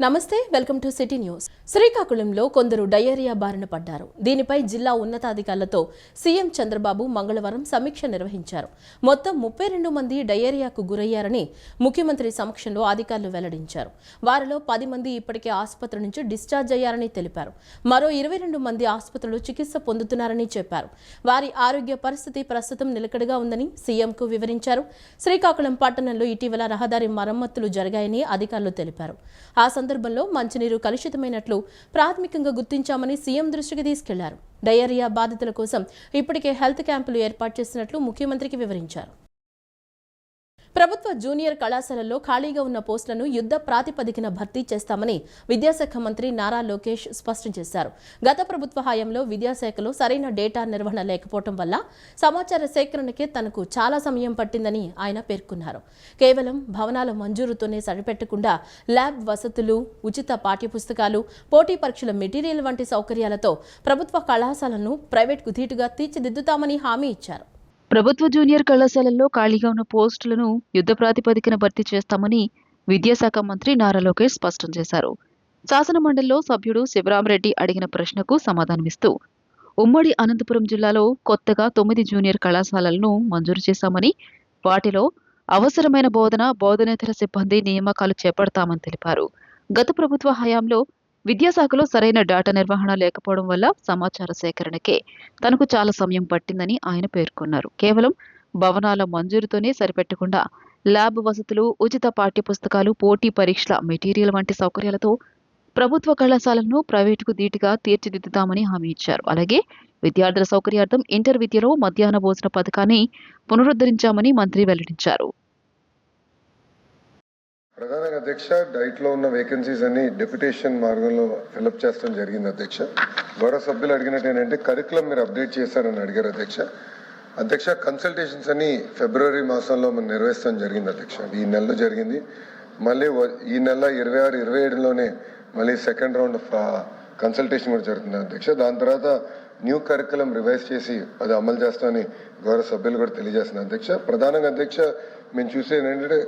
నమస్తే, welcome to city news. శ్రీకాకుళంలో కొందరు డయేరియా బారిన పడ్డారు. దీనిపై జిల్లా ఉన్నతాధికారులతో సీఎం చంద్రబాబు మంగళవారం సమీక్ష నిర్వహించారు. మొత్తం 32 మంది డయేరియాకు గురయ్యారని ముఖ్యమంత్రి సమక్షంలో అధికారులు వెల్లడించారు. వారిలో 10 మంది ఇప్పటికే ఆసుపత్రి నుంచి డిశ్చార్జ్ అయ్యారని తెలిపారు. మరో 22 మంది ఆసుపత్రిలో చికిత్స పొందుతున్నారని చెప్పారు. వారి ఆరోగ్య పరిస్థితి ప్రస్తుతం నిలకడగా ఉందని సీఎంకు వివరించారు. శ్రీకాకుళం పట్టణంలో ఇటీవల రహదారి మరమ్మతులు జరిగాయని అధికారులు తెలిపారు. ఆ సందర్భంలో మంచినీరు కలుషితమైనట్లు ప్రాథమికంగా గుర్తించామని సీఎం దృష్టికి తీసుకెళ్లారు. డయేరియా బాధితుల కోసం ఇప్పటికే హెల్త్ క్యాంపులు ఏర్పాటు చేసినట్లు ముఖ్యమంత్రికి వివరించారు. ప్రభుత్వ జూనియర్ కళాశాలల్లో ఖాళీగా ఉన్న పోస్టులను యుద్ధ ప్రాతిపదికన భర్తీ చేస్తామని విద్యాశాఖ మంత్రి నారా లోకేష్ స్పష్టం చేశారు. గత ప్రభుత్వ హయాంలో విద్యాశాఖలో సరైన డేటా నిర్వహణ లేకపోవడం వల్ల సమాచార సేకరణకే తనకు చాలా సమయం పట్టిందని ఆయన పేర్కొన్నారు. కేవలం భవనాల మంజూరుతోనే సరిపెట్టకుండా ల్యాబ్ వసతులు, ఉచిత పాఠ్యపుస్తకాలు, పోటీ పరీక్షల మెటీరియల్ వంటి సౌకర్యాలతో ప్రభుత్వ కళాశాలను ప్రైవేట్కు ధీటుగా తీర్చిదిద్దుతామని హామీ ఇచ్చారు. ప్రభుత్వ జూనియర్ కళాశాలల్లో ఖాళీగా ఉన్న పోస్టులను యుద్ధ ప్రాతిపదికన భర్తీ చేస్తామని విద్యాశాఖ మంత్రి నారా లోకేష్ స్పష్టం చేశారు. శాసనమండలిలో సభ్యుడు శివరామరెడ్డి అడిగిన ప్రశ్నకు సమాధానమిస్తూ ఉమ్మడి అనంతపురం జిల్లాలో కొత్తగా 9 జూనియర్ కళాశాలలను మంజూరు చేశామని, వాటిలో అవసరమైన బోధనేతర సిబ్బంది నియామకాలు చేపడతామని తెలిపారు. గత ప్రభుత్వ హయాంలో విద్యాశాఖలో సరైన డేటా నిర్వహణ లేకపోవడం వల్ల సమాచార సేకరణకే తనకు చాలా సమయం పట్టిందని ఆయన పేర్కొన్నారు. కేవలం భవనాల మంజూరుతోనే సరిపెట్టకుండా ల్యాబ్ వసతులు, ఉచిత పాఠ్యపుస్తకాలు, పోటీ పరీక్షల మెటీరియల్ వంటి సౌకర్యాలతో ప్రభుత్వ కళాశాలను ప్రైవేటుకు ధీటుగా తీర్చిదిద్దుతామని హామీ ఇచ్చారు. అలాగే విద్యార్థుల సౌకర్యార్థం ఇంటర్ విద్యలో మధ్యాహ్న భోజన పథకాన్ని పునరుద్ధరించామని మంత్రి వెల్లడించారు. ప్రధానంగా అధ్యక్ష, డైట్లో ఉన్న వేకెన్సీస్ అన్ని డెప్యుటేషన్ మార్గంలో ఫిలప్ చేస్తాం జరిగింది అధ్యక్ష. గౌరవ సభ్యులు అడిగినట్టు ఏంటంటే కరికులం మీరు అప్డేట్ చేశారని అడిగారు అధ్యక్ష. కన్సల్టేషన్స్ అన్ని ఫిబ్రవరి మాసంలో మనం నిర్వహిస్తాం జరిగింది అధ్యక్ష. ఈ నెలలో జరిగింది. మళ్ళీ ఈ నెల 26, 27లోనే మళ్ళీ సెకండ్ రౌండ్ ఆఫ్ కన్సల్టేషన్ కూడా జరుగుతుంది అధ్యక్ష. దాని తర్వాత న్యూ కరికులం రివైజ్ చేసి అది అమలు చేస్తామని గౌరవ సభ్యులు కూడా తెలియజేస్తున్నారు అధ్యక్ష. ప్రధానంగా అధ్యక్ష మేము చూసేది ఏంటంటే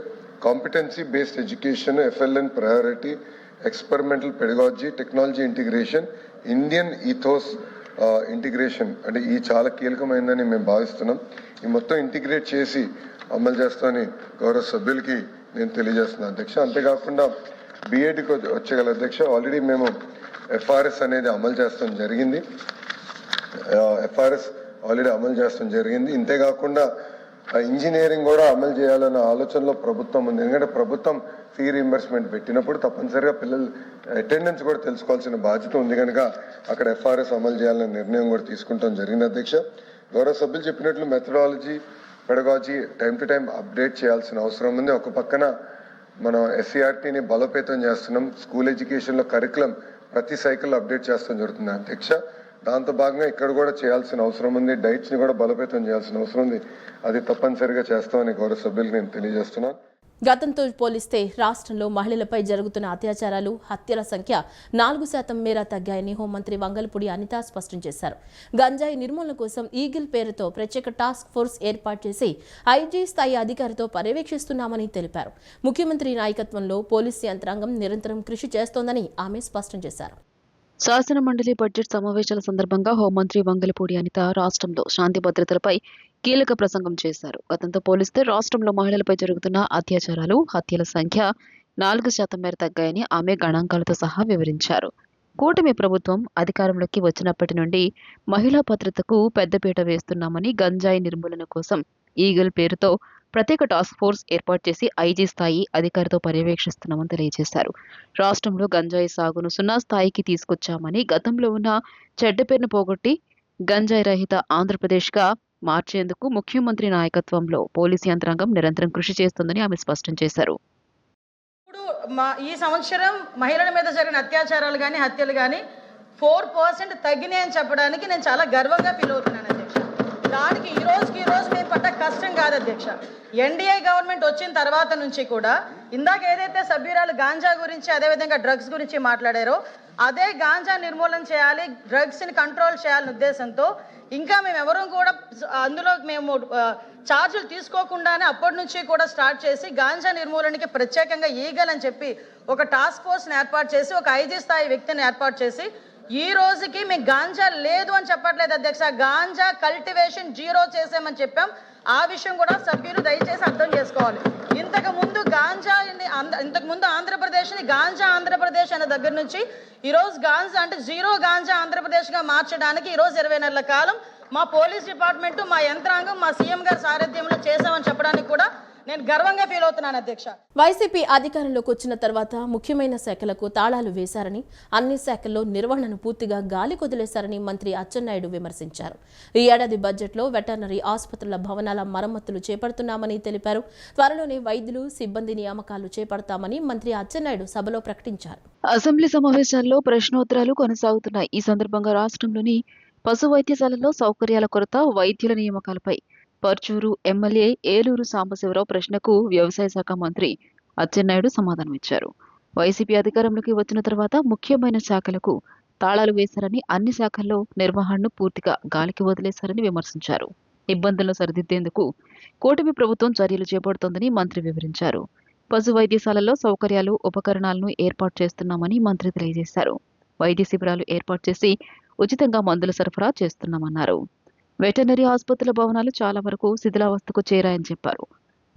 competency based education, FLN priority, experimental pedagogy, technology integration, Indian ethos integration అంటే ఈ చాలా కీలకమైందని మేము భావిస్తున్నాం. ఈ మొత్తం ఇంటిగ్రేట్ చేసి అమలు చేస్తామని గౌరవ సభ్యులకి నేను తెలియజేస్తున్నాను అధ్యక్ష. అంతేకాకుండా BEdకి వచ్చేగల అధ్యక్ష, ఆల్రెడీ మేము FRS అనేది అమలు చేస్తాం జరిగింది. ఇంతేకాకుండా ఇంజనీరింగ్ కూడా అమలు చేయాలన్న ఆలోచనలో ప్రభుత్వం ఉంది. ఎందుకంటే ప్రభుత్వం ఫీ రీయింబర్స్మెంట్ పెట్టినప్పుడు తప్పనిసరిగా పిల్లలు అటెండెన్స్ కూడా తెలుసుకోవాల్సిన బాధ్యత ఉంది కనుక అక్కడ FRS అమలు చేయాలనే నిర్ణయం కూడా తీసుకుంటాం జరిగింది అధ్యక్ష. గౌరవ సభ్యులు చెప్పినట్లు methodology, pedagogy time to time update చేయాల్సిన అవసరం ఉంది. ఒక పక్కన మనం SCRTని బలోపేతం చేస్తున్నాం. స్కూల్ ఎడ్యుకేషన్లో కరికులం ప్రతి సైకిల్ అప్డేట్ చేస్తాం జరుగుతుంది అధ్యక్ష. దాంతో భాగంగా ఇక్కడ కూడా చేయాల్సిన అవసరం ఉంది. డైట్స్ని కూడా బలోపేతం చేయాల్సిన అవసరం ఉంది. అది తప్పనిసరిగా చేస్తామని గౌరవ సభ్యులకు నేను తెలియజేస్తున్నాను. గతంతో పోలిస్తే రాష్ట్రంలో మహిళలపై జరుగుతున్న అత్యాచారాలు, హత్యల సంఖ్య 4% మేర తగ్గాయని హోంమంత్రి వంగలపూడి అనిత స్పష్టం చేశారు. గంజాయి నిర్మూలన కోసం ఈగిల్ పేరుతో ప్రత్యేక టాస్క్ ఫోర్స్ ఏర్పాటు చేసి IG స్థాయి అధికారితో పర్యవేక్షిస్తున్నామని తెలిపారు. ముఖ్యమంత్రి నాయకత్వంలో పోలీసు యంత్రాంగం నిరంతరం కృషి చేస్తోందని ఆమె స్పష్టం చేశారు. శాసన మండలి బడ్జెట్ సమావేశాల సందర్భంగా హోంమంత్రి వంగలపూడి అనిత రాష్ట్రంలో శాంతి భద్రతలపై కీలక ప్రసంగం చేశారు. గతంతో పోలిస్తే రాష్ట్రంలో మహిళలపై జరుగుతున్న అత్యాచారాలు, హత్యల సంఖ్య 4% మేర తగ్గాయని ఆమె గణాంకాలతో సహా వివరించారు. కూటమి ప్రభుత్వం అధికారంలోకి వచ్చినప్పటి నుండి మహిళా భద్రతకు పెద్దపీట వేస్తున్నామని, గంజాయి నిర్మూలన కోసం ఈగల్ పేరుతో ప్రత్యేక టాస్క్ ఫోర్స్ ఏర్పాటు చేసి IG స్థాయి అధికారితో పర్యవేక్షిస్తున్నామని తెలియజేశారు. రాష్ట్రంలో గంజాయి సాగును 0 స్థాయికి తీసుకొచ్చామని, గతంలో ఉన్న చెడ్డ పేరును పోగొట్టి గంజాయి రహిత ఆంధ్రప్రదేశ్గా మార్చేందుకు ముఖ్యమంత్రి నాయకత్వంలో పోలీసు యంత్రాంగం నిరంతరం కృషి చేస్తుందని ఆమె స్పష్టం చేశారు. ఈ సంవత్సరం మహిళల మీద జరిగిన అత్యాచారాలు కానీ, హత్యలు కానీ 4% తగ్గినాయని చెప్పడానికి నేను చాలా గర్వంగా ఫీల్ అవుతున్నాను అధ్యక్ష. దానికి ఈ రోజు మేము పడ్డ కష్టం కాదు అధ్యక్ష. NDA గవర్నమెంట్ వచ్చిన తర్వాత నుంచి కూడా ఇందాక ఏదైతే సభ్యురాలు గాంజా గురించి, అదేవిధంగా డ్రగ్స్ గురించి మాట్లాడారో అదే గాంజా నిర్మూలన చేయాలి, డ్రగ్స్ని కంట్రోల్ చేయాలనే ఉద్దేశంతో ఇంకా మేము ఎవరూ కూడా అందులో మేము ఛార్జీలు తీసుకోకుండానే అప్పటి నుంచి కూడా స్టార్ట్ చేసి గాంజా నిర్మూలనకి ప్రత్యేకంగా ఈగల్ అని చెప్పి ఒక టాస్క్ ఫోర్స్ని ఏర్పాటు చేసి ఒక 5 స్థాయి వ్యక్తిని ఏర్పాటు చేసి ఈ రోజుకి మేము గాంజా లేదు అని చెప్పట్లేదు అధ్యక్ష, గాంజా కల్టివేషన్ 0 చేసామని చెప్పాం. ఆ విషయం కూడా సభ్యులు దయచేసి అర్థం చేసుకోవాలి. ఇంతకు ముందు ఆంధ్రప్రదేశ్ని గాంజా ఆంధ్రప్రదేశ్ అనే దగ్గర నుంచి ఈరోజు గాంజా అంటే 0 గాంజా ఆంధ్రప్రదేశ్గా మార్చడానికి ఈరోజు 20 నెలల కాలం మా పోలీస్ డిపార్ట్మెంట్, మా యంత్రాంగం, మా సీఎం గారి సారథ్యంలో చేశామని చెప్పడానికి కూడా నేను గర్వంగా ఫీల్ అవుతున్నాను అధ్యక్ష. వైసీపీ అధికారంలోకి వచ్చిన తర్వాత ముఖ్యమైన శాఖలకు తాళాలు వేశారని, అన్ని శాఖల్లో నిర్వహణను పూర్తిగా గాలి కొదిలేశారని మంత్రి అచ్చెన్నాయుడు విమర్శించారు. ఈ ఏడాది బడ్జెట్లో వెటర్నరీ ఆసుపత్రుల భవనాల మరమ్మతులు చేపడుతున్నామని తెలిపారు. త్వరలోనే వైద్యులు, సిబ్బంది నియామకాలు చేపడతామని మంత్రి అచ్చెన్నాయుడు సభలో ప్రకటించారు. అసెంబ్లీ సమావేశాల్లో ప్రశ్నోత్తరాలు కొనసాగుతున్నాయి. ఈ సందర్భంగా రాష్ట్రంలోని పశు వైద్యశాలల్లో సౌకర్యాల కొరత, వైద్యుల నియామకాలపై పర్చూరు ఎమ్మెల్యే ఏలూరు సాంబశివరావు ప్రశ్నకు వ్యవసాయ శాఖ మంత్రి అచ్చెన్నాయుడు సమాధానమిచ్చారు. వైసీపీ అధికారంలోకి వచ్చిన తర్వాత ముఖ్యమైన శాఖలకు తాళాలు వేశారని, అన్ని శాఖల్లో నిర్వహణను పూర్తిగా గాలికి వదిలేశారని విమర్శించారు. ఇబ్బందులను సరిదిద్దేందుకు కూటమి ప్రభుత్వం చర్యలు చేపడుతోందని మంత్రి వివరించారు. పశు వైద్యశాలల్లో సౌకర్యాలు, ఉపకరణాలను ఏర్పాటు చేస్తున్నామని మంత్రి తెలియజేశారు. వైద్య శిబిరాలు ఏర్పాటు చేసి ఉచితంగా మందుల సరఫరా చేస్తున్నామన్నారు. వెటర్నరీ ఆసుపత్రుల భవనాలు చాలా వరకు శిథిలావస్థకు చేరాయని చెప్పారు.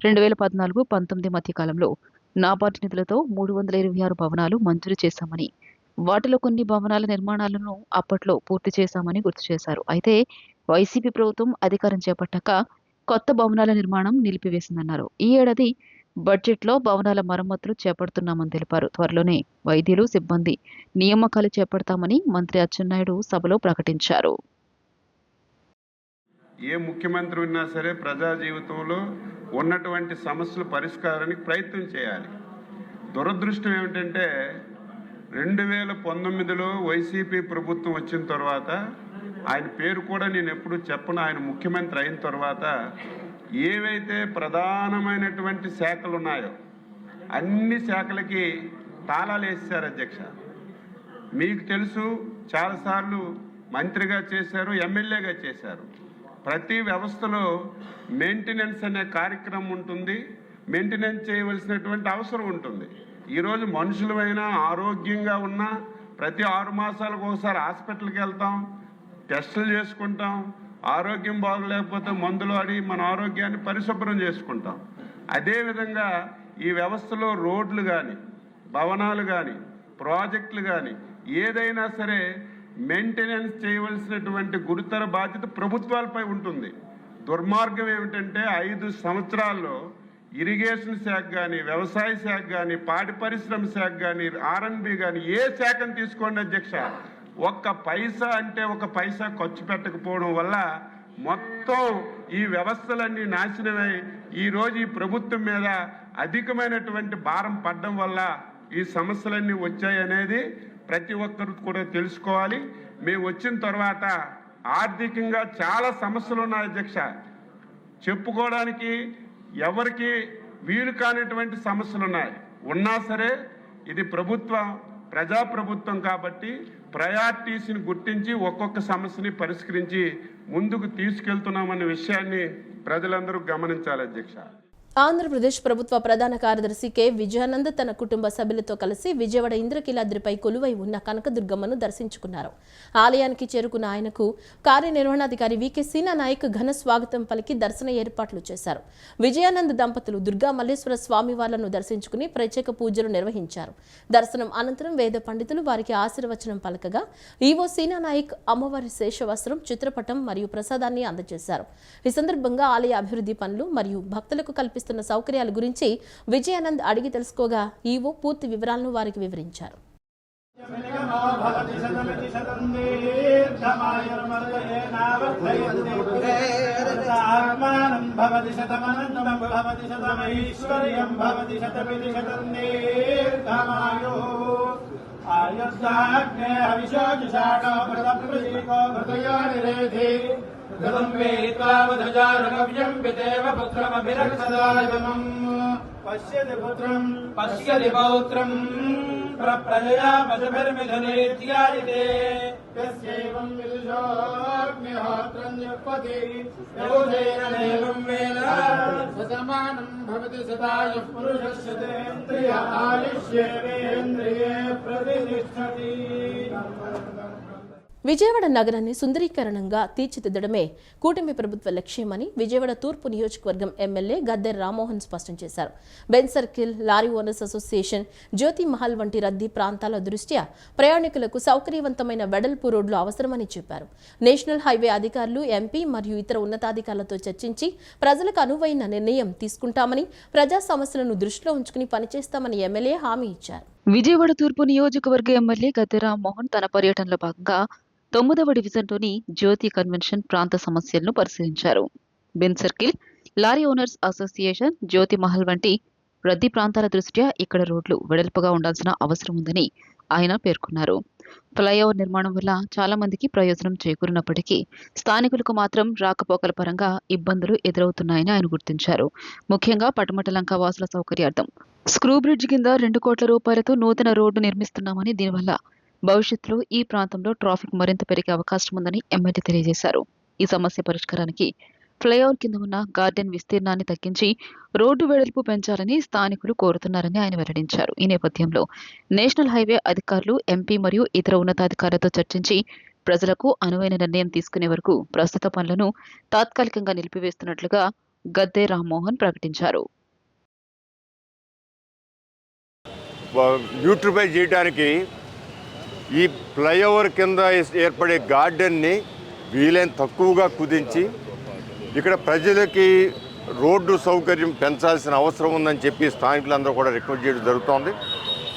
2014-19 మధ్య కాలంలో నాబార్డు నిధులతో 326 భవనాలు మంజూరు చేశామని, వాటిలో కొన్ని భవనాల నిర్మాణాలను అప్పట్లో పూర్తి చేశామని గుర్తు చేశారు. అయితే వైసీపీ ప్రభుత్వం అధికారం చేపట్టాక కొత్త భవనాల నిర్మాణం నిలిపివేసిందన్నారు. ఈ ఏడాది బడ్జెట్లో భవనాల మరమ్మతులు చేపడుతున్నామని తెలిపారు. త్వరలోనే వైద్యులు, సిబ్బంది నియామకాలు చేపడతామని మంత్రి అచ్చెన్నాయుడు సభలో ప్రకటించారు. ఏ ముఖ్యమంత్రి ఉన్నా సరే ప్రజా జీవితంలో ఉన్నటువంటి సమస్యల పరిష్కారానికి ప్రయత్నం చేయాలి. దురదృష్టం ఏమిటంటే 2019లో వైసీపీ ప్రభుత్వం వచ్చిన తర్వాత, ఆయన పేరు కూడా నేను ఎప్పుడు చెప్పను, ఆయన ముఖ్యమంత్రి అయిన తర్వాత ఏవైతే ప్రధానమైనటువంటి శాఖలు ఉన్నాయో అన్ని శాఖలకి తాళాలు వేసేశారు అధ్యక్ష. మీకు తెలుసు, చాలాసార్లు మంత్రిగా చేశారు, ఎమ్మెల్యేగా చేశారు. ప్రతి వ్యవస్థలో మెయింటెనెన్స్ అనే కార్యక్రమం ఉంటుంది, మెయింటెనెన్స్ చేయవలసినటువంటి అవసరం ఉంటుంది. ఈరోజు మనుషులమైనా ఆరోగ్యంగా ఉన్నా ప్రతి 6 మాసాలకు ఒకసారి హాస్పిటల్కి వెళ్తాం, టెస్టులు చేసుకుంటాం, ఆరోగ్యం బాగలేకపోతే మందులు ఆడి మన ఆరోగ్యాన్ని పరిశుభ్రం చేసుకుంటాం. అదేవిధంగా ఈ వ్యవస్థలో రోడ్లు కానీ, భవనాలు కానీ, ప్రాజెక్టులు కానీ ఏదైనా సరే మెయింటెనెన్స్ చేయవలసినటువంటి గురుతర బాధ్యత ప్రభుత్వాలపై ఉంటుంది. దుర్మార్గం ఏమిటంటే 5 సంవత్సరాల్లో ఇరిగేషన్ శాఖ కానీ, వ్యవసాయ శాఖ కానీ, పాడి పరిశ్రమ శాఖ కానీ, R&B కానీ ఏ శాఖను తీసుకోండి అధ్యక్ష, ఒక్క పైసా అంటే ఒక పైసా ఖర్చు పెట్టకపోవడం వల్ల మొత్తం ఈ వ్యవస్థలన్నీ నాశనమై ఈరోజు ఈ ప్రభుత్వం మీద అధికమైనటువంటి భారం పడడం వల్ల ఈ సమస్యలన్నీ వచ్చాయనేది ప్రతి ఒక్కరు కూడా తెలుసుకోవాలి. మేము వచ్చిన తర్వాత ఆర్థికంగా చాలా సమస్యలు ఉన్నాయి అధ్యక్ష, చెప్పుకోవడానికి ఎవరికి వీలు కానిటువంటి సమస్యలు ఉన్నా సరే ఇది ప్రజాప్రభుత్వం కాబట్టి ప్రయారిటీస్ని గుర్తించి ఒక్కొక్క సమస్యని పరిష్కరించి ముందుకు తీసుకెళ్తున్నామనే విషయాన్ని ప్రజలందరూ గమనించాలి అధ్యక్ష. ఆంధ్రప్రదేశ్ ప్రభుత్వ ప్రధాన కార్యదర్శి కె విజయానంద్ తన కుటుంబ సభ్యులతో కలిసి విజయవాడ ఇంద్రకీలాద్రిపై కొలువై ఉన్న కనకదుర్గమ్మను దర్శించుకున్నారు. ఆలయానికి చేరుకున్న ఆయనకు కార్యనిర్వహణాధికారి వికే సీనా నాయక్ ఘన స్వాగతం పలికి దర్శన ఏర్పాట్లు చేశారు. విజయానంద్ దంపతులు దుర్గా మల్లేశ్వర స్వామివార్లను దర్శించుకుని ప్రత్యేక పూజలు నిర్వహించారు. దర్శనం అనంతరం వేద పండితులు వారికి ఆశీర్వచనం పలకగా ఈవో సీనా నాయక్ అమ్మవారి శేషవస్త్రం, చిత్రపటం మరియు ప్రసాదాన్ని అందజేశారు. ఈ సందర్భంగా ఆలయ అభివృద్ధి పనులు మరియు భక్తులకు కల్పిస్తున్న సౌకర్యాల గురించి విజయానంద్ అడిగి తెలుసుకోగా ఈవో పూర్తి వివరాలను వారికి వివరించారు. పశ్యతి పౌత్రం विप्रप्रजया पशुभिर्मिथुनैर्ध्यायते तस्यैवं विदुषोऽग्निहोत्रं जुह्वति यौधेनैवं वेद समानं भवति सदा यः पुरुषस्य तेन्द्रिय आयुष्येवेन्द्रिये प्रतिष्ठति। విజయవాడ నగరాన్ని సుందరీకరణంగా తీర్చిదిద్దడమే కూటమి ప్రభుత్వ లక్ష్యమని విజయవాడ తూర్పు నియోజకవర్గం ఎమ్మెల్యే గద్దె రామ్మోహన్ స్పష్టం చేశారు. Benz Circle, lorry owners association, Jyothi Mahal వంటి రద్దీ ప్రాంతాల దృష్ట్యా ప్రయాణికులకు సౌకర్యవంతమైన వెడల్పు రోడ్లు అవసరమని చెప్పారు. నేషనల్ హైవే అధికారులు, ఎంపీ మరియు ఇతర ఉన్నతాధికారులతో చర్చించి ప్రజలకు అనువైన నిర్ణయం తీసుకుంటామని, ప్రజా సమస్యలను దృష్టిలో ఉంచుకుని పనిచేస్తామని ఎమ్మెల్యే హామీ ఇచ్చారు. విజయవాడ తూర్పు నియోజకవర్గ ఎమ్మెల్యే గద్దె రామ్మోహన్ తన పర్యటనలో భాగంగా 9వ డివిజన్లోని జ్యోతి కన్వెన్షన్ ప్రాంత సమస్యలను పరిశీలించారు. Benz Circle, lorry owners association, Jyothi Mahal వంటి రద్దీ ప్రాంతాల దృష్ట్యా ఇక్కడ రోడ్లు వెడల్పుగా ఉండాల్సిన అవసరం ఉందని ఆయన పేర్కొన్నారు. ఫ్లైఓవర్ నిర్మాణం వల్ల చాలా మందికి ప్రయోజనం చేకూరినప్పటికీ స్థానికులకు మాత్రం రాకపోకల పరంగా ఇబ్బందులు ఎదురవుతున్నాయని ఆయన గుర్తించారు. ముఖ్యంగా పటమటలంక వాసుల సౌకర్యార్థం స్క్రూ బ్రిడ్జ్ కింద 2 కోట్ల రూపాయలతో నూతన రోడ్డు నిర్మిస్తున్నామని, దీనివల్ల భవిష్యత్తులో ఈ ప్రాంతంలో ట్రాఫిక్ మరింత పెరిగే అవకాశం ఉందని ఎమ్మెల్యే తెలియజేశారు. ఈ సమస్య పరిష్కారానికి ఫ్లైఓవర్ కింద ఉన్న గార్డెన్ విస్తీర్ణాన్ని తగ్గించి రోడ్డు వెడల్పు పెంచాలని స్థానికులు కోరుతున్నారని ఆయన వెల్లడించారు. ఈ నేపథ్యంలో నేషనల్ హైవే అధికారులు, ఎంపీ మరియు ఇతర ఉన్నతాధికారులతో చర్చించి ప్రజలకు అనువైన నిర్ణయం తీసుకునే వరకు ప్రస్తుత పనులను తాత్కాలికంగా నిలిపివేస్తున్నట్లుగా గద్దె రామ్మోహన్ ప్రకటించారు. బ్యూటిఫై చేయడానికి ఈ ఫ్లైఓవర్ కింద ఏర్పడే గార్డెన్ని వీలైన తక్కువగా కుదించి ఇక్కడ ప్రజలకి రోడ్డు సౌకర్యం పెంచాల్సిన అవసరం ఉందని చెప్పి స్థానికులందరూ కూడా రిక్వెస్ట్ చేయడం జరుగుతోంది.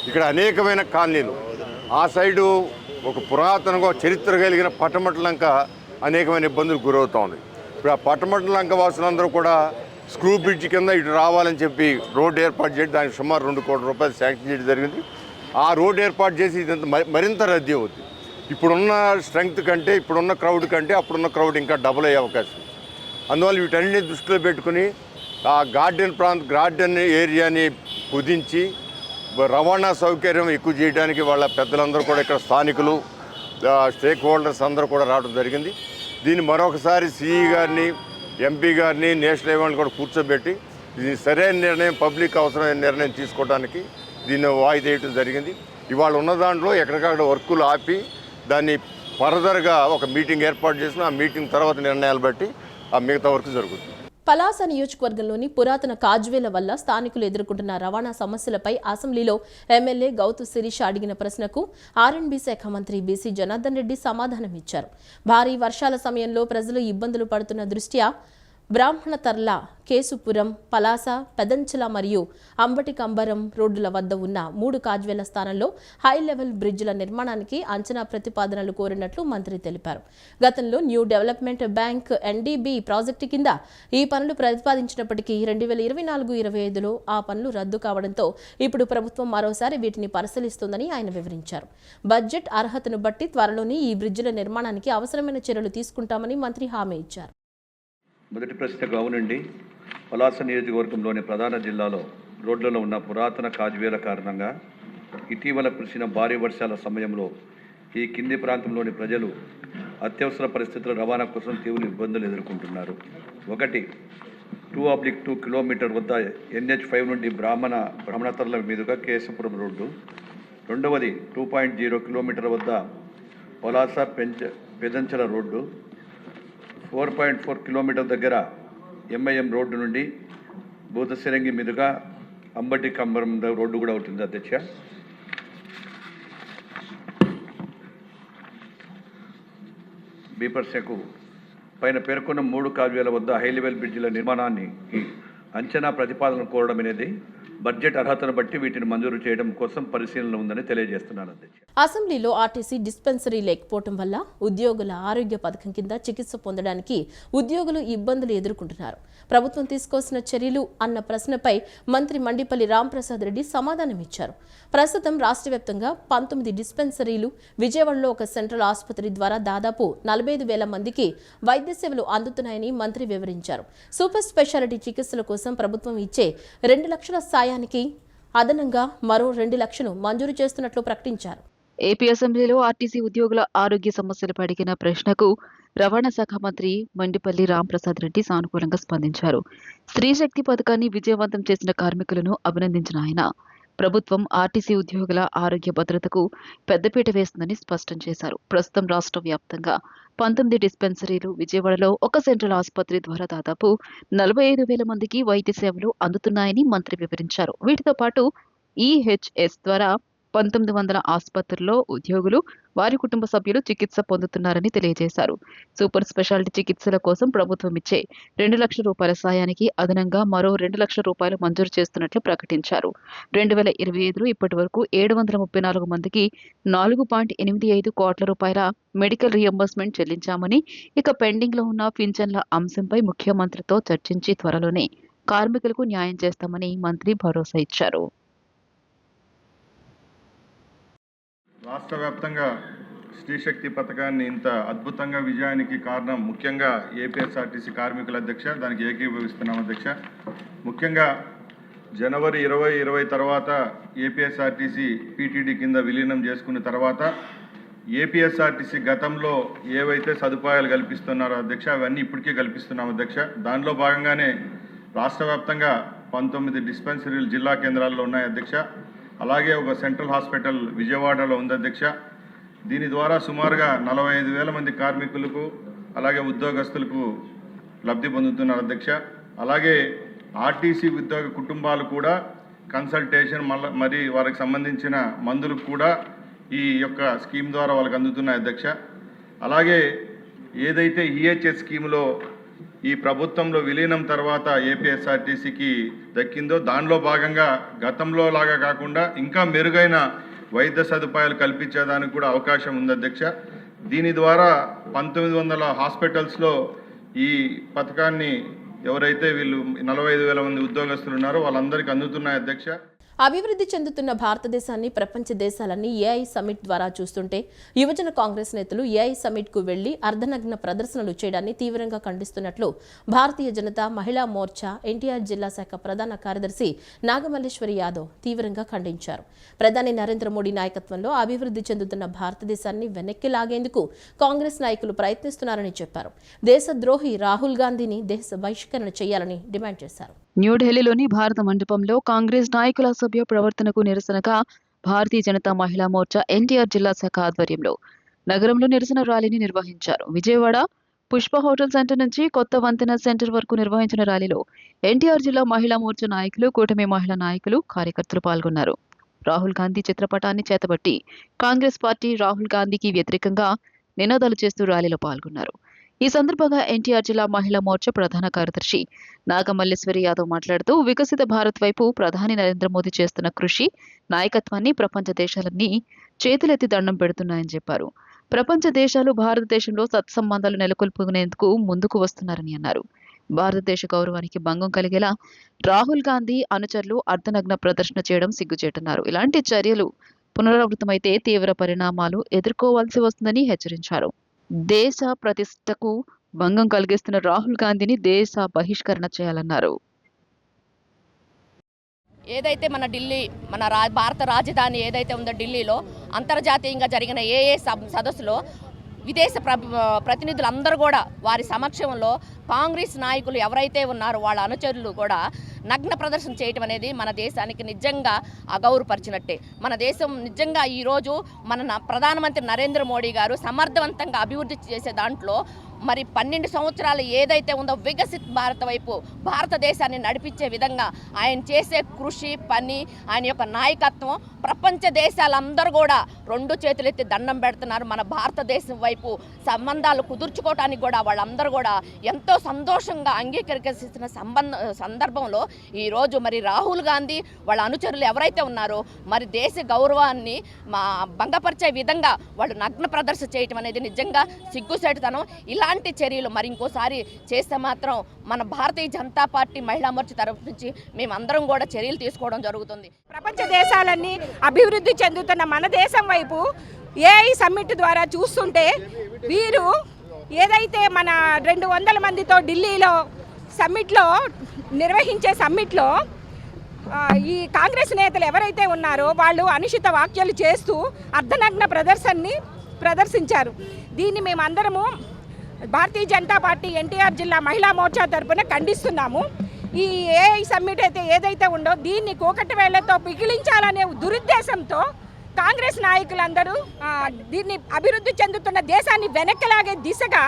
ఇక్కడ అనేకమైన కాలనీలు, ఆ సైడు ఒక పురాతనంగా చరిత్ర కలిగిన పటమటలంక అనేకమైన ఇబ్బందులు గురవుతోంది. ఇప్పుడు ఆ పటమటలంక వాసులందరూ కూడా స్క్రూ బ్రిడ్జ్ కింద ఇటు రావాలని చెప్పి రోడ్డు ఏర్పాటు చేయడం, దానికి సుమారు 2 కోట్ల రూపాయలు శాంక్షన్ చేయడం జరిగింది. ఆ రోడ్డు ఏర్పాటు చేసి ఇదంతా మరింత రద్దీ అవుతుంది. ఇప్పుడున్న స్ట్రెంగ్త్ కంటే, ఇప్పుడున్న క్రౌడ్ కంటే అప్పుడున్న క్రౌడ్ ఇంకా డబుల్ అయ్యే అవకాశం ఉంది. అందువల్ల వీటన్నిటిని దృష్టిలో పెట్టుకుని ఆ గార్డెన్ ఏరియాని కుదించి రవాణా సౌకర్యం ఎక్కువ చేయడానికి వాళ్ళ పెద్దలందరూ కూడా, ఇక్కడ స్థానికులు, స్టేక్ హోల్డర్స్ అందరూ కూడా రావడం జరిగింది. దీన్ని మరొకసారి సిఈ గారిని, ఎంపీ గారిని, నేషనల్ హైవేలను కూడా కూర్చోబెట్టి ఇది సరైన నిర్ణయం, పబ్లిక్ అవసరమైన నిర్ణయం తీసుకోవడానికి దీన్ని వాయిదేయటం జరిగింది. ఇవాళ ఉన్న దాంట్లో ఎక్కడికక్కడ వర్కులు ఆపి దాన్ని ఫర్దర్గా ఒక మీటింగ్ ఏర్పాటు చేసిన, ఆ మీటింగ్ తర్వాత నిర్ణయాలు బట్టి ఆ మిగతా వర్క్ జరుగుతుంది. పలాస నియోజకవర్గంలోని పురాతన కాజ్వేల వల్ల స్థానికులు ఎదుర్కొంటున్న రవాణా సమస్యలపై అసెంబ్లీలో ఎమ్మెల్యే గౌతు శిరీష అడిగిన ప్రశ్నకు ఆర్ఎండ్బీ శాఖ మంత్రి బీసీ జనార్దన్ రెడ్డి సమాధానమిచ్చారు. భారీ వర్షాల సమయంలో ప్రజలు ఇబ్బందులు పడుతున్న దృష్ట్యా బ్రాహ్మణతర్ల, కేసుపురం, పలాస, పెదంచల మరియు అంబటికంబరం రోడ్డుల వద్ద ఉన్న 3 కాజ్వేల స్థానంలో హై లెవెల్ బ్రిడ్జిల నిర్మాణానికి అంచనా ప్రతిపాదనలు కోరినట్లు మంత్రి తెలిపారు. గతంలో new development bank NDB project కింద ఈ పనులు ప్రతిపాదించినప్పటికీ 2024-25లో ఆ పనులు రద్దు కావడంతో ఇప్పుడు ప్రభుత్వం మరోసారి వీటిని పరిశీలిస్తోందని ఆయన వివరించారు. బడ్జెట్ అర్హతను బట్టి త్వరలోనే ఈ బ్రిడ్జిల నిర్మాణానికి అవసరమైన చర్యలు తీసుకుంటామని మంత్రి హామీ ఇచ్చారు. మొదటి ప్రశ్నకు అవునండి. పలాస నియోజకవర్గంలోని ప్రధాన జిల్లాలో రోడ్లలో ఉన్న పురాతన కాజ్వేల కారణంగా ఇటీవల కురిసిన భారీ వర్షాల సమయంలో ఈ కింది ప్రాంతంలోని ప్రజలు అత్యవసర పరిస్థితుల రవాణా కోసం తీవ్ర ఇబ్బందులు ఎదుర్కొంటున్నారు. 1, 2/2 కిలోమీటర్ వద్ద NH5 నుండి బ్రాహ్మణతర్ల మీదుగా కేశపురం రోడ్డు. 2వది 2.0 కిలోమీటర్ వద్ద పలాస పెదంచల రోడ్డు. 4.4 కిలోమీటర్ దగ్గర MIM రోడ్డు నుండి భూతశిరంగి మీదుగా అంబటి కంబరం రోడ్డు కూడా ఉంటుంది అధ్యక్ష. బీపర్సెకు పైన పేర్కొన్న 3 కాజ్వేల వద్ద హై లెవెల్ బ్రిడ్జిల నిర్మాణాన్ని అంచనా ప్రతిపాదన కోరడం అనేది బడ్జెట్ అర్హతను బట్టి వీటిని మంజూరు చేయడం కోసం పరిశీలన ఉందని తెలియజేస్తున్నాను అధ్యక్ష. అసెంబ్లీలో ఆర్టీసీ డిస్పెన్సరీ లేకపోవడం వల్ల ఉద్యోగుల ఆరోగ్య పథకం కింద చికిత్స పొందడానికి ఉద్యోగులు ఇబ్బందులు ఎదుర్కొంటున్నారు. ప్రభుత్వం తీసుకోవాల్సిన చర్యలు అన్న ప్రశ్నపై మంత్రి మండిపల్లి రాంప్రసాద్ రెడ్డి సమాధానమిచ్చారు. ప్రస్తుతం రాష్ట్ర వ్యాప్తంగా 19 డిస్పెన్సరీలు, విజయవాడలో ఒక సెంట్రల్ ఆసుపత్రి ద్వారా దాదాపు 45,000 మందికి వైద్య సేవలు అందుతున్నాయని మంత్రి వివరించారు. సూపర్ స్పెషాలిటీ చికిత్సల కోసం ప్రభుత్వం ఇచ్చే 2 లక్షల సాయానికి అదనంగా మరో 2 లక్షలు మంజూరు చేస్తున్నట్లు ప్రకటించారు. ఏపీ అసెంబ్లీలో ఆర్టీసీ ఉద్యోగుల ఆరోగ్య సమస్యలపై అడిగిన ప్రశ్నకు రవాణా శాఖ మంత్రి మండిపల్లి రాంప్రసాద్ రెడ్డి సానుకూలంగా స్పందించారు. స్త్రీ శక్తి పథకాన్ని విజయవంతం చేసిన కార్మికులను అభినందించిన ఆయన ప్రభుత్వం ఆర్టీసీ ఉద్యోగుల ఆరోగ్య భద్రతకు పెద్దపీట వేస్తుందని స్పష్టం చేశారు. ప్రస్తుతం రాష్ట్ర వ్యాప్తంగా 19 డిస్పెన్సరీలు, విజయవాడలో ఒక సెంట్రల్ ఆసుపత్రి ద్వారా దాదాపు 45,000 మందికి వైద్య సేవలు అందుతున్నాయని మంత్రి వివరించారు. వీటితో పాటు ఈహెచ్ఎస్ ద్వారా 1900 ఆసుపత్రుల్లో ఉద్యోగులు, వారి కుటుంబ సభ్యులు చికిత్స పొందుతున్నారని తెలియజేశారు. సూపర్ స్పెషాలిటీ చికిత్సల కోసం ప్రభుత్వం ఇచ్చే 2 లక్షల రూపాయల సాయానికి అదనంగా మరో 2 లక్షల రూపాయలు మంజూరు చేస్తున్నట్లు ప్రకటించారు. 2025లో ఇప్పటి వరకు 734 మందికి 4.85 కోట్ల రూపాయల మెడికల్ రియంబర్స్మెంట్ చెల్లించామని, ఇక పెండింగ్ లో ఉన్న పింఛన్ల అంశంపై ముఖ్యమంత్రితో చర్చించి త్వరలోనే కార్మికులకు న్యాయం చేస్తామని మంత్రి భరోసా ఇచ్చారు. రాష్ట్ర వ్యాప్తంగా స్త్రీశక్తి పథకాన్ని ఇంత అద్భుతంగా విజయానికి కారణం ముఖ్యంగా ఏపీఎస్ఆర్టీసీ కార్మికుల అధ్యక్ష, దానికి ఏకీభవిస్తున్నాం అధ్యక్ష. ముఖ్యంగా జనవరి 2020 తర్వాత ఏపీఎస్ఆర్టీసీ పీటీడీ కింద విలీనం చేసుకున్న తర్వాత ఏపీఎస్ఆర్టీసీ గతంలో ఏవైతే సదుపాయాలు కల్పిస్తున్నారో అధ్యక్ష, అవన్నీ ఇప్పటికే కల్పిస్తున్నాం అధ్యక్ష. దానిలో భాగంగానే రాష్ట్ర వ్యాప్తంగా 19 డిస్పెన్సరీలు జిల్లా కేంద్రాల్లో ఉన్నాయి అధ్యక్ష. అలాగే ఒక సెంట్రల్ హాస్పిటల్ విజయవాడలో ఉంది అధ్యక్ష. దీని ద్వారా సుమారుగా 45,000 మంది కార్మికులకు అలాగే ఉద్యోగస్తులకు లబ్ధి పొందుతున్నారు అధ్యక్ష. అలాగే ఆర్టీసీ ఉద్యోగ కుటుంబాలు కూడా కన్సల్టేషన్ మరి వారికి సంబంధించిన మందులకు కూడా ఈ యొక్క స్కీమ్ ద్వారా వాళ్ళకి అందుతున్నాయి అధ్యక్ష. అలాగే ఏదైతే ఈహెచ్ఎస్ స్కీమ్లో ఈ ప్రభుత్వంలో విలీనం తర్వాత ఏపీఎస్ఆర్టీసీకి దక్కిందో దానిలో భాగంగా గతంలో లాగా కాకుండా ఇంకా మెరుగైన వైద్య సదుపాయాలు కల్పించేదానికి కూడా అవకాశం ఉంది అధ్యక్ష. దీని ద్వారా 1900 హాస్పిటల్స్లో ఈ పథకాన్ని ఎవరైతే వీళ్ళు 45,000 మంది ఉద్యోగస్తులు ఉన్నారో వాళ్ళందరికీ అందుతున్నాయి అధ్యక్ష. అభివృద్ధి చెందుతున్న భారతదేశాన్ని ప్రపంచ దేశాలన్నీ ఏఐ సమిట్ ద్వారా చూస్తుంటే యువజన కాంగ్రెస్ నేతలు ఏఐ సమిట్కు వెళ్లి అర్ధనగ్న ప్రదర్శనలు చేయడాన్ని తీవ్రంగా ఖండిస్తున్నట్లు భారతీయ జనతా మహిళా మోర్చా ఎన్టీఆర్ జిల్లా శాఖ ప్రధాన కార్యదర్శి నాగమల్లేశ్వరి యాదవ్ తీవ్రంగా ఖండించారు. ప్రధాని నరేంద్ర మోడీ నాయకత్వంలో అభివృద్ధి చెందుతున్న భారతదేశాన్ని వెనక్కి లాగేందుకు కాంగ్రెస్ నాయకులు ప్రయత్నిస్తున్నారని చెప్పారు. దేశద్రోహి రాహుల్ గాంధీని దేశ బహిష్కరణ చేయాలని డిమాండ్ చేశారు. న్యూఢిల్లీలోని భారత మండపంలో కాంగ్రెస్ నాయకుల సభ్య ప్రవర్తనకు నిరసనగా భారతీయ జనతా మహిళా మోర్చా ఎన్టీఆర్ జిల్లా శాఖ ఆధ్వర్యంలో నగరంలో నిరసన ర్యాలీని నిర్వహించారు. విజయవాడ పుష్ప హోటల్ సెంటర్ నుంచి కొత్త వంతెన సెంటర్ వరకు నిర్వహించిన ర్యాలీలో ఎన్టీఆర్ జిల్లా మహిళా మోర్చా నాయకులు, కూటమి మహిళా నాయకులు, కార్యకర్తలు పాల్గొన్నారు. రాహుల్ గాంధీ చిత్రపటాన్ని చేతబట్టి కాంగ్రెస్ పార్టీ రాహుల్ గాంధీకి వ్యతిరేకంగా నినాదాలు చేస్తూ ర్యాలీలో పాల్గొన్నారు. ఈ సందర్భంగా ఎన్టీఆర్ జిల్లా మహిళా మోర్చా ప్రధాన కార్యదర్శి నాగమల్లేశ్వరి యాదవ్ మాట్లాడుతూ వికసిత భారత్ వైపు ప్రధాని నరేంద్ర మోదీ చేస్తున్న కృషి, నాయకత్వాన్ని ప్రపంచ దేశాలన్నీ చేతులెత్తి దండం పెడుతున్నాయని చెప్పారు. ప్రపంచ దేశాలు భారతదేశంలో సత్సంబంధాలు నెలకొల్పుకునేందుకు ముందుకు వస్తున్నారని అన్నారు. భారతదేశ గౌరవానికి భంగం కలిగేలా రాహుల్ గాంధీ అనుచరులు అర్ధనగ్న ప్రదర్శన చేయడం సిగ్గుచేటన్నారు. ఇలాంటి చర్యలు పునరావృతమైతే తీవ్ర పరిణామాలు ఎదుర్కోవాల్సి వస్తుందని హెచ్చరించారు. దేశ ప్రతిష్టకు భంగం కలిగిస్తున్న రాహుల్ గాంధీని దేశ బహిష్కరణ చేయాలన్నారు. ఏదైతే మన ఢిల్లీ భారత రాజధాని ఏదైతే ఉందో ఢిల్లీలో అంతర్జాతీయంగా జరిగిన సదస్సులో విదేశ ప్రతినిధులు అందరూ కూడా వారి సమక్షంలో కాంగ్రెస్ నాయకులు ఎవరైతే ఉన్నారో వాళ్ళ అనుచరులు కూడా నగ్న ప్రదర్శన చేయటం అనేది మన దేశానికి నిజంగా అగౌరవపరిచినట్టే. మన దేశం నిజంగా ఈరోజు మన ప్రధానమంత్రి నరేంద్ర మోడీ గారు సమర్థవంతంగా అభివృద్ధి చేసే దాంట్లో మరి 12 సంవత్సరాలు ఏదైతే ఉందో వికసిత్ భారత్ వైపు భారతదేశాన్ని నడిపించే విధంగా ఆయన చేసే కృషి, పని, ఆయన యొక్క నాయకత్వం ప్రపంచ దేశాలందరూ కూడా 2 చేతులెత్తి దండం పెడుతున్నారు. మన భారతదేశం వైపు సంబంధాలు కుదుర్చుకోవటానికి కూడా వాళ్ళందరూ కూడా ఎంతో సంతోషంగా అంగీకరిస్తున్న సందర్భంలో ఈరోజు మరి రాహుల్ గాంధీ వాళ్ళ అనుచరులు ఎవరైతే ఉన్నారో మరి దేశ గౌరవాన్ని భంగపరిచే విధంగా వాళ్ళు నగ్న ప్రదర్శన చేయటం అనేది నిజంగా సిగ్గుసేటుతనం. ఇలాంటి చర్యలు మరి ఇంకోసారి చేస్తే మాత్రం మన భారతీయ జనతా పార్టీ మహిళా మోర్చా తరఫు నుంచి మేమందరం కూడా చర్యలు తీసుకోవడం జరుగుతుంది. ప్రపంచ దేశాలన్నీ అభివృద్ధి చెందుతున్న మన దేశం వైపు ఏఐ సమ్మిట్ ద్వారా చూస్తుంటే వీరు ఏదైతే మన 200 మందితో ఢిల్లీలో సమ్మిట్లో నిర్వహించే సమ్మిట్లో ఈ కాంగ్రెస్ నేతలు ఎవరైతే ఉన్నారో వాళ్ళు అనుచిత వ్యాఖ్యలు చేస్తూ అర్ధనగ్న ప్రదర్శించారు. దీన్ని మేమందరము భారతీయ జనతా పార్టీ ఎన్టీఆర్ జిల్లా మహిళా మోర్చా తరపున ఖండిస్తున్నాము. ఈ ఏఐ సమ్మిట్ అయితే ఏదైతే ఉందో దీన్ని కూకటి వేళ్లతో పిగిలించాలనే దురుద్దేశంతో కాంగ్రెస్ నాయకులందరూ దీన్ని అభివృద్ధి చెందుతున్న దేశాన్ని వెనక్కిలాగే దిశగా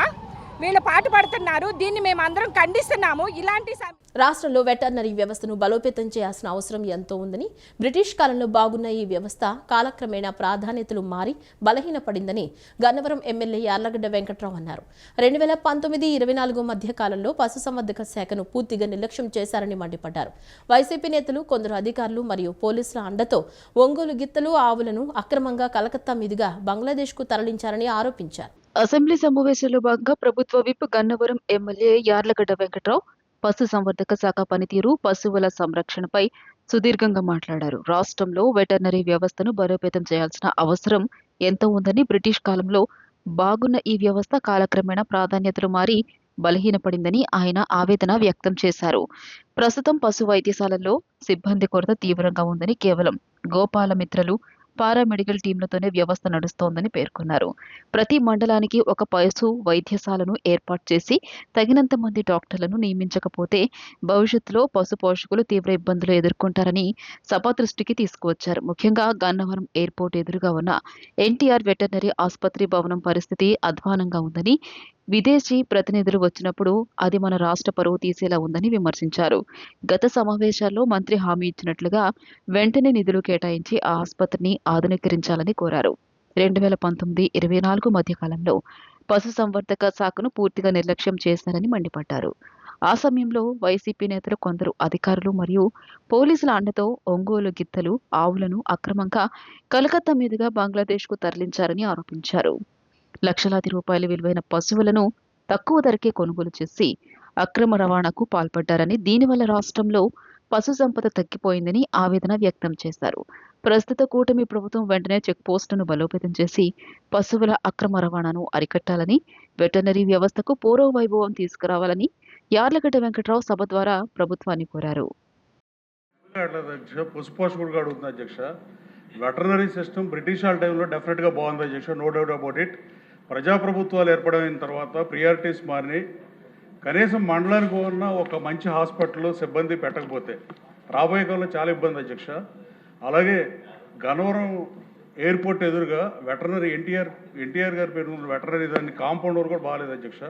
వీళ్ళు పాటుపడుతున్నారు. దీన్ని మేము అందరం ఖండిస్తున్నాము. ఇలాంటి రాష్ట్రంలో వెటర్నరీ వ్యవస్థను బలోపేతం చేయాల్సిన అవసరం ఎంతో ఉందని, బ్రిటిష్ కాలంలో బాగున్న ఈ వ్యవస్థ కాలక్రమేణా ప్రాధాన్యతలు మారి బలహీనపడిందని గన్నవరం ఎమ్మెల్యే యార్లగడ్డ వెంకట్రావు అన్నారు. 2019-24 మధ్య కాలంలో పశుసంవర్ధక శాఖను పూర్తిగా నిర్లక్ష్యం చేశారని మండిపడ్డారు. వైసీపీ నేతలు, కొందరు అధికారులు మరియు పోలీసుల అండతో ఒంగోలు గిత్తలు, ఆవులను అక్రమంగా కలకత్తా మీదుగా బంగ్లాదేశ్కు తరలించారని ఆరోపించారు. అసెంబ్లీ సమావేశంలో భాగంగా ప్రభుత్వ విప్ గన్నవరం ఎమ్మెల్యే యార్లగడ్డ వెంకట్రావు పశు సంవర్ధక శాఖ పనితీరు, పశువుల సంరక్షణపై సుదీర్ఘంగా మాట్లాడారు. రాష్ట్రంలో వెటర్నరీ వ్యవస్థను బలోపేతం చేయాల్సిన అవసరం ఎంతో ఉందని, బ్రిటిష్ కాలంలో బాగున్న ఈ వ్యవస్థ కాలక్రమేణా ప్రాధాన్యతలు మారి బలహీనపడిందని ఆయన ఆవేదన వ్యక్తం చేశారు. ప్రస్తుతం పశు వైద్యశాలల్లో సిబ్బంది కొరత తీవ్రంగా ఉందని, కేవలం గోపాలమిత్రలు, పారామెడికల్ టీంలతోనే వ్యవస్థ నడుస్తోందని పేర్కొన్నారు. ప్రతి మండలానికి ఒక పశు వైద్యశాలను ఏర్పాటు చేసి తగినంత మంది డాక్టర్లను నియమించకపోతే భవిష్యత్తులో పశు పోషకులు తీవ్ర ఇబ్బందులు ఎదుర్కొంటారని సభ దృష్టికి తీసుకువచ్చారు. ముఖ్యంగా గన్నవరం ఎయిర్పోర్ట్ ఎదురుగా ఉన్న ఎన్టీఆర్ వెటర్నరీ ఆసుపత్రి భవనం పరిస్థితి అధ్వానంగా ఉందని, విదేశీ ప్రతినిధులు వచ్చినప్పుడు అది మన రాష్ట్ర పరువు తీసేలా ఉందని విమర్శించారు. గత సమావేశాల్లో మంత్రి హామీ ఇచ్చినట్లుగా వెంటనే నిధులు కేటాయించి ఆ ఆసుపత్రిని ఆధునీకరించాలని కోరారు. 2019-24 మధ్య కాలంలో పశు సంవర్ధక శాఖను పూర్తిగా నిర్లక్ష్యం చేశారని మండిపడ్డారు. ఆ సమయంలో వైసీపీ నేతలు, కొందరు అధికారులు మరియు పోలీసుల అండతో ఒంగోలు గిత్తలు, ఆవులను అక్రమంగా కలకత్తా మీదుగా బంగ్లాదేశ్కు తరలించారని ఆరోపించారు. లక్షలాది రూపాయల విలువైన పశువులను తక్కువ ధరకే కొనుగోలు చేసి అక్రమ రవాణాకు పాల్పడ్డారని, దీనివల్ల రాష్ట్రంలో పశు సంపద తగ్గిపోయిందని ఆవేదన వ్యక్తం చేశారు. ప్రస్తుత కూటమి ప్రభుత్వం వెంటనే చెక్ పోస్టును బలోపేతం చేసి పశువుల అక్రమ రవాణాను అరికట్టాలని, వెటర్నరీ వ్యవస్థకు పూర్వ వైభవం తీసుకురావాలని యార్లగడ్డ వెంకట్రావు సభ ద్వారా ప్రభుత్వాన్ని కోరారు. పశుపోషకుడుగా అడుగుతుంది అధ్యక్ష. వెటర్నరీ సిస్టమ్ బ్రిటిష్ వాళ్ళ టైంలో డెఫినెట్గా బాగుంది అధ్యక్ష, నో డౌట్ అబౌట్ ఇట్. ప్రజాప్రభుత్వాలు ఏర్పడిన తర్వాత ప్రియారిటీస్ మారినాయి. కనీసం మండలానికి ఉన్న ఒక మంచి హాస్పిటల్లో సిబ్బంది పెట్టకపోతే రాబోయే కాలంలో చాలా ఇబ్బంది అధ్యక్ష. అలాగే గన్నవరం ఎయిర్పోర్ట్ ఎదురుగా వెటర్నరీ ఎన్టీఆర్ గారి పేరు వెటర్నరీ దాన్ని కాంపౌండ్ కూడా బాగాలేదు అధ్యక్ష.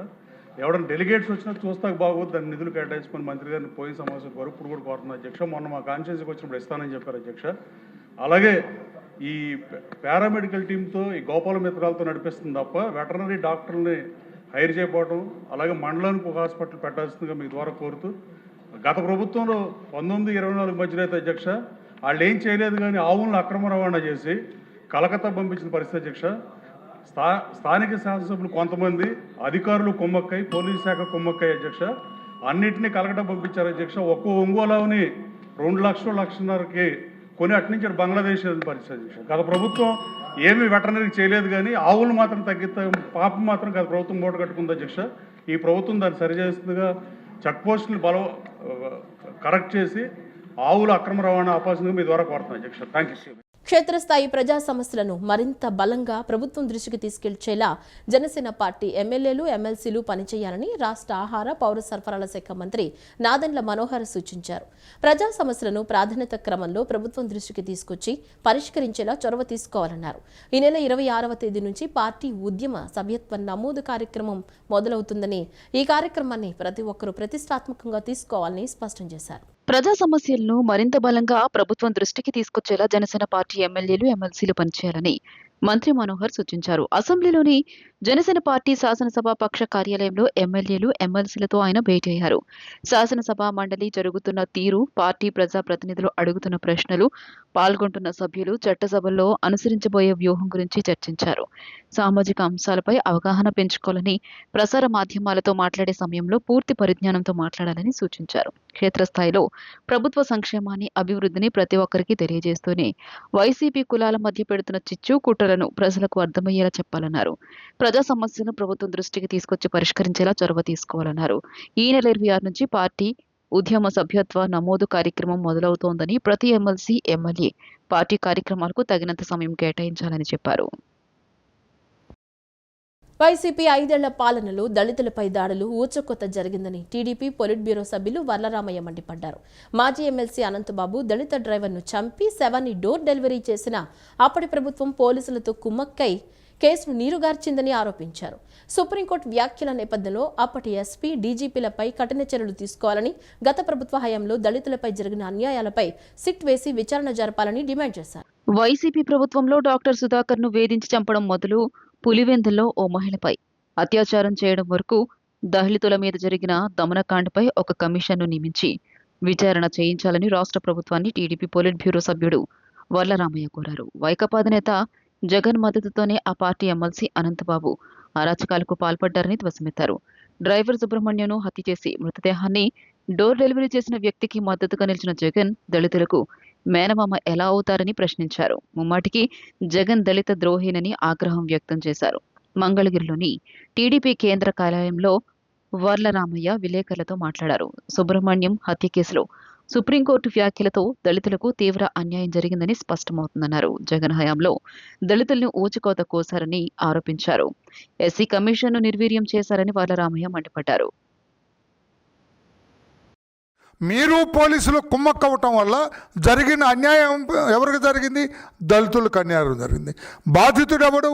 ఎవరైనా డెలిగేట్స్ వచ్చినా చూస్తాక బాగోదు, దాన్ని నిధులు కేటాయించుకొని మంత్రి గారిని పోయిన సమావేశం కోరు ఇప్పుడు కూడా కోరుతుంది అధ్యక్ష. మొన్న మా కాన్స్టిట్యూన్సీకి వచ్చినప్పుడు ఇస్తానని చెప్పారు అధ్యక్ష. అలాగే ఈ పారామెడికల్ టీంతో ఈ గోపాలమిత్రాలతో నడిపిస్తుంది తప్ప వెటర్నరీ డాక్టర్ని హైర్ చేయకపోవడం, అలాగే మండలానికి ఒక హాస్పిటల్ పెట్టాల్సిందిగా మీ ద్వారా కోరుతూ, గత ప్రభుత్వంలో 19-24 మధ్యలో అయితే అధ్యక్ష వాళ్ళు ఏం చేయలేదు కానీ ఆవులను అక్రమ రవాణా చేసి కలకత్తా పంపించిన పరిస్థితి అధ్యక్ష. స్థానిక శాసనసభ్యులు కొంతమంది అధికారులు కుమ్మక్కై, పోలీసు శాఖ కుమ్మక్కై అధ్యక్ష అన్నింటినీ కలకత్తా పంపించారు అధ్యక్ష. ఒక్కో ఒంగోలావుని 2 లక్షలు, 1.5 కొని అట్నుంచి బంగ్లాదేశ్ పరిస్థితి అధ్యక్ష. గత ప్రభుత్వం ఏమీ వెటర్నరీ చేయలేదు కానీ ఆవులు మాత్రం పాపం మాత్రం గత ప్రభుత్వం మూట కట్టుకుంది అధ్యక్ష. ఈ ప్రభుత్వం దాన్ని సరిచేస్తుందిగా చెక్ పోస్టులు కరెక్ట్ చేసి ఆవుల అక్రమ రవాణా ఆపాల్సిందిగా మీ ద్వారా కోరుతున్నాను అధ్యక్ష. Thank you. క్షేత్రస్థాయి ప్రజా సమస్యలను మరింత బలంగా ప్రభుత్వం దృష్టికి తీసుకెళ్చేలా జనసేన పార్టీ ఎమ్మెల్యేలు, ఎమ్మెల్సీలు పనిచేయాలని రాష్ట్ర ఆహార, పౌర సరఫరాల శాఖ మంత్రి నాదెండ్ల మనోహర్ సూచించారు. ప్రజా సమస్యలను ప్రాధాన్యత క్రమంలో ప్రభుత్వం దృష్టికి తీసుకొచ్చి పరిష్కరించేలా చొరవ తీసుకోవాలన్నారు. ఈ నెల 26వ తేదీ నుంచి పార్టీ ఉద్యమ సభ్యత్వ నమోదు కార్యక్రమం మొదలవుతుందని, ఈ కార్యక్రమాన్ని ప్రతి ఒక్కరూ ప్రతిష్టాత్మకంగా తీసుకోవాలని స్పష్టం చేశారు. ప్రజా సమస్యలను మరింత బలంగా ప్రభుత్వం దృష్టికి తీసుకొచ్చేలా జనసేన పార్టీ ఎమ్మెల్యేలు, ఎమ్మెల్సీలు పనిచేయాలని మంత్రి మనోహర్ సూచించారు. అసెంబ్లీలోని జనసేన పార్టీ శాసనసభ పక్ష కార్యాలయంలో ఎమ్మెల్యేలు, ఎమ్మెల్సీలతో ఆయన భేటీ అయ్యారు. శాసనసభ మండలి జరుగుతున్న తీరు, పార్టీ ప్రజా ప్రతినిధులు అడుగుతున్న ప్రశ్నలు, పాల్గొంటున్న సభ్యులు చట్టసభల్లో అనుసరించబోయే వ్యూహం గురించి చర్చించారు. సామాజిక అంశాలపై అవగాహన పెంచుకోవాలని, ప్రసార మాధ్యమాలతో మాట్లాడే సమయంలో పూర్తి పరిజ్ఞానంతో మాట్లాడాలని సూచించారు. క్షేత్రస్థాయిలో ప్రభుత్వ సంక్షేమాన్ని, అభివృద్ధిని ప్రతి ఒక్కరికి తెలియజేస్తూనే వైసీపీ కులాల మధ్య పెడుతున్న చిచ్చు, కుట్రలను ప్రజలకు అర్థమయ్యేలా చెప్పాలన్నారు. ప్రజా సమస్యలను ప్రభుత్వం దృష్టికి తీసుకొచ్చి పరిష్కరించేలా చొరవ తీసుకోవాలన్నారు. ఈ నెల 26 నుంచి పార్టీ ఉద్యమ సభ్యత్వ నమోదు కార్యక్రమం మొదలవుతోందని ప్రతి ఎమ్మెల్సీ, ఎమ్మెల్యే పార్టీ కార్యక్రమాలకు తగినంత సమయం కేటాయించాలని చెప్పారు. వైసీపీ 5 ఏళ్ల పాలనలో దళితులపై దాడులు ఊచకొత్త జరిగిందని టీడీపీ పొలిట్ బ్యూరో సభ్యులు వర్లరామయ్య మండిపడ్డారు. మాజీ ఎమ్మెల్సీ అనంతబాబు దళిత డ్రైవర్ను చంపి శవాన్ని డోర్ డెలివరీ చేసిన అప్పటి ప్రభుత్వం పోలీసులతో కుమ్మక్కై కేసును నీరుగార్చిందని ఆరోపించారు. సుప్రీంకోర్టు వ్యాఖ్యల నేపథ్యంలో అప్పటి ఎస్పీ, డీజీపీలపై కఠిన చర్యలు తీసుకోవాలని, గత ప్రభుత్వ హయాంలో దళితులపై జరిగిన అన్యాయాలపై సిట్ వేసి విచారణ జరపాలని డిమాండ్ చేశారు. వైసీపీ ప్రభుత్వంలో డాక్టర్ సుధాకర్ను వేధించి చంపడం మొదలు పులివెందుల్లో ఓ మహిళపై అత్యాచారం చేయడం వరకు దళితుల మీద జరిగిన దమనకాండపై ఒక కమిషన్ను నియమించి విచారణ చేయించాలని రాష్ట్ర ప్రభుత్వాన్ని టీడీపీ పొలిట్ బ్యూరో సభ్యుడు వర్లరామయ్య కోరారు. వైకాపా అధినేత జగన్ మద్దతుతోనే ఆ పార్టీ ఎమ్మెల్సీ అనంతబాబు అరాచకాలకు పాల్పడ్డారని ధ్వసమెత్తారు. డ్రైవర్ సుబ్రహ్మణ్యంను హత్య చేసి మృతదేహాన్ని డోర్ డెలివరీ చేసిన వ్యక్తికి మద్దతుగా నిలిచిన జగన్ దళితులకు మేనమామ ఎలా అవుతారని ప్రశ్నించారు. ముమ్మాటికి జగన్ దళిత ద్రోహేనని ఆగ్రహం వ్యక్తం చేశారు. మంగళగిరిలోని టీడీపీ కేంద్ర కార్యాలయంలో వర్లరామయ్య విలేకరులతో మాట్లాడారు. సుబ్రహ్మణ్యం హత్య కేసులో సుప్రీంకోర్టు వ్యాఖ్యలతో దళితులకు తీవ్ర అన్యాయం జరిగిందని స్పష్టమవుతుందన్నారు. జగన్ హయాంలో దళితుల్ని ఊచుకోత కోశారని ఆరోపించారు. ఎస్సీ కమిషన్ను నిర్వీర్యం చేశారని వర్లరామయ్య మండిపడ్డారు. మీరు పోలీసులు కుమ్మక్కవటం వల్ల జరిగిన అన్యాయం ఎవరికి జరిగింది? దళితులకు అన్యాయం జరిగింది. బాధితుడు ఎవడు?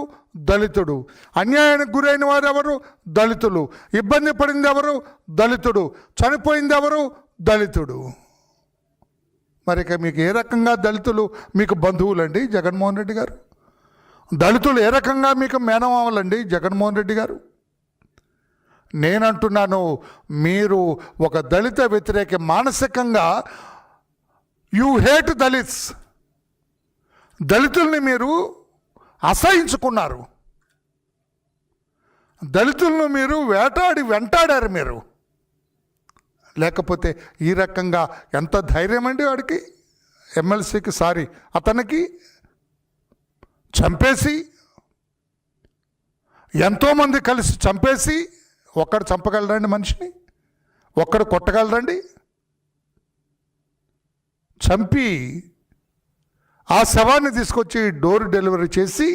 దళితుడు. అన్యాయానికి గురైన వారు ఎవరు? దళితులు. ఇబ్బంది పడింది ఎవరు? దళితుడు. చనిపోయింది ఎవరు? దళితుడు. మరి ఇక మీకు ఏ రకంగా దళితులు మీకు బంధువులండి జగన్మోహన్ రెడ్డి గారు? దళితులు ఏ రకంగా మీకు మేనమామలండి జగన్మోహన్ రెడ్డి గారు? నేనంటున్నాను, మీరు ఒక దళిత వ్యతిరేక మానసికంగా యూ హేట్ దళిత్స్. దళితుల్ని మీరు అసహించుకున్నారు. దళితులను మీరు వెంటాడారు మీరు. లేకపోతే ఈ రకంగా ఎంత ధైర్యం అండి వాడికి, ఎమ్మెల్సీకి అతనికి చంపేసి, ఎంతోమంది కలిసి చంపేసి, ఒక్కడు చంపగలరండి మనిషిని? ఒక్కడు కొట్టగలరండి? చంపి ఆ శవాన్ని తీసుకొచ్చి డోర్ డెలివరీ చేసి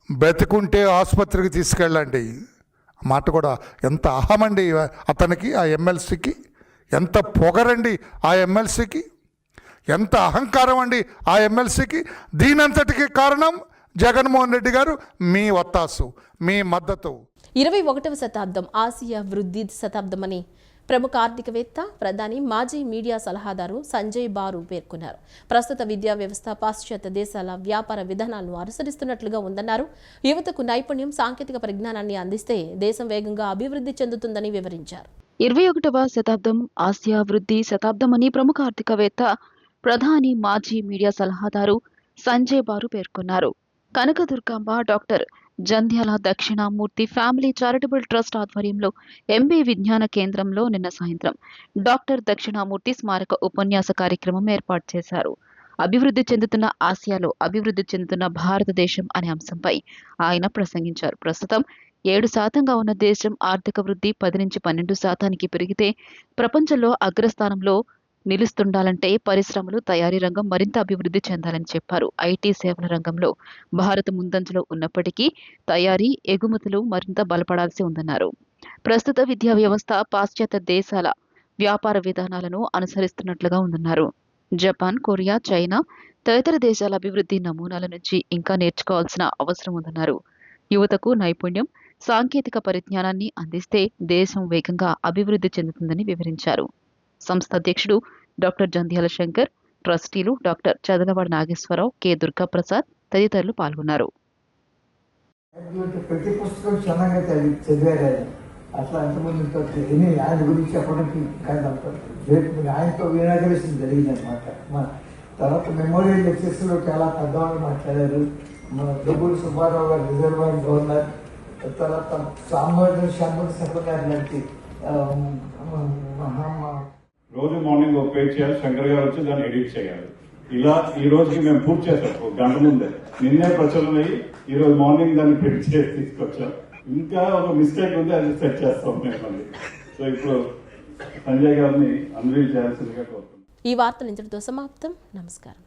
బతికుంటే ఆసుపత్రికి తీసుకెళ్ళండి. మాట కూడా ఎంత అహమండి అతనికి, ఆ ఎమ్మెల్సీకి. ఎంత పొగరండి ఆ ఎమ్మెల్సీకి, ఎంత అహంకారం అండి ఆ ఎమ్మెల్సీకి. దీనంతటికి కారణం జగన్మోహన్ రెడ్డి గారు, మీ ఒత్తాసు, మీ మద్దతు. 21వ శతాబ్దం ఆసియా వృద్ధి శతాబ్దమని ప్రముఖ ఆర్థికవేత్త, ప్రధాని, మాజీ మీడియా సలహాదారు సంజయ్ బారు పేర్కొన్నారు. ప్రస్తుత విద్యా వ్యవస్థ పాశ్చాత్య దేశాల వ్యాపార విధానాలను అనుసరిస్తున్నట్లుగా ఉందన్నారు. యువతకు నైపుణ్యం, సాంకేతిక పరిజ్ఞానాన్ని అందిస్తే దేశం వేగంగా అభివృద్ధి చెందుతుందని వివరించారు. 21వ శతాబ్దం ఆసియా వృద్ధి శతాబ్దమని ప్రముఖ ఆర్థికవేత్త, ప్రధాని, మాజీ మీడియా సలహాదారు సంజయ్ బారు పేర్కొన్నారు. Kanakadurgamba doctor Jandhyala Dakshinamurthy family charitable trust ఆధ్వర్యంలో ఎంబీ విజ్ఞాన కేంద్రంలో నిన్న సాయంత్రం డాక్టర్ దక్షిణామూర్తి స్మారక ఉపన్యాస కార్యక్రమం ఏర్పాటు చేశారు. అభివృద్ధి చెందుతున్న ఆసియాలో అభివృద్ధి చెందుతున్న భారతదేశం అనే అంశంపై ఆయన ప్రసంగించారు. ప్రస్తుతం 7% ఉన్న దేశం ఆర్థిక వృద్ధి 10 నుంచి 12% పెరిగితే ప్రపంచంలో అగ్రస్థానంలో నిలుస్తుండాలంటే పరిశ్రమలు, తయారీ రంగం మరింత అభివృద్ధి చెందాలని చెప్పారు. ఐటీ సేవల రంగంలో భారత్ ముందంజలో ఉన్నప్పటికీ తయారీ, ఎగుమతులు మరింత బలపడాల్సి ఉందన్నారు. ప్రస్తుత విద్యా వ్యవస్థ పాశ్చాత్య దేశాల వ్యాపార విధానాలను అనుసరిస్తున్నట్లుగా ఉందన్నారు. జపాన్, కొరియా, చైనా తదితర దేశాల అభివృద్ధి నమూనాల నుంచి ఇంకా నేర్చుకోవాల్సిన అవసరం ఉందన్నారు. యువతకు నైపుణ్యం, సాంకేతిక పరిజ్ఞానాన్ని అందిస్తే దేశం వేగంగా అభివృద్ధి చెందుతుందని వివరించారు. సంస్థ అధ్యక్షుడు డాక్టర్ జంధ్యాల శంకర్, ట్రస్టీలు డాక్టర్ చదలవాడ నాగేశ్వరరావు, కె దుర్గాప్రసాద్ తదితరులు పాల్గొన్నారు. ప్రతి పుస్తకం క్షుణ్ణంగా చదివారు. అట్లా అంతమంది ఆయన గురించి చెప్పడానికి ఆయనతో ఇనాగరేషన్ జరిగిందనమాట. తర్వాత మెమోరియల్ లెక్చర్స్లో చాలా పెద్దవాళ్ళు మాట్లాడారు. మన ప్రభుత్వ సుబ్బారావు గారు, రిజర్వ్ బ్యాంక్ గవర్నర్, తర్వాత సాంబర్ధన్ శంకర్ గారు లాంటి రోజు మార్నింగ్ ఒక పేజ్ చేయాలి, శంకర్ గారు వచ్చి దాన్ని ఎడిట్ చేయాలి. ఇలా ఈ రోజుకి మేము పూర్తి చేసాం. ఒక గంట ముందే నిన్నే ప్రచురణ అయ్యి ఈ రోజు మార్నింగ్ దాన్ని ప్రింట్ చేసి తీసుకొచ్చాం. ఇంకా ఒక మిస్టేక్ ఉంది, అది సెట్ చేస్తాం మేము మళ్ళీ. సో ఇప్పుడు సంజయ్ గారిని అన్వీల్ చేయాల్సిందిగా కోరుతున్నాను. ఈ వార్తలు ఇంతటితో సమాప్తం. నమస్కారం.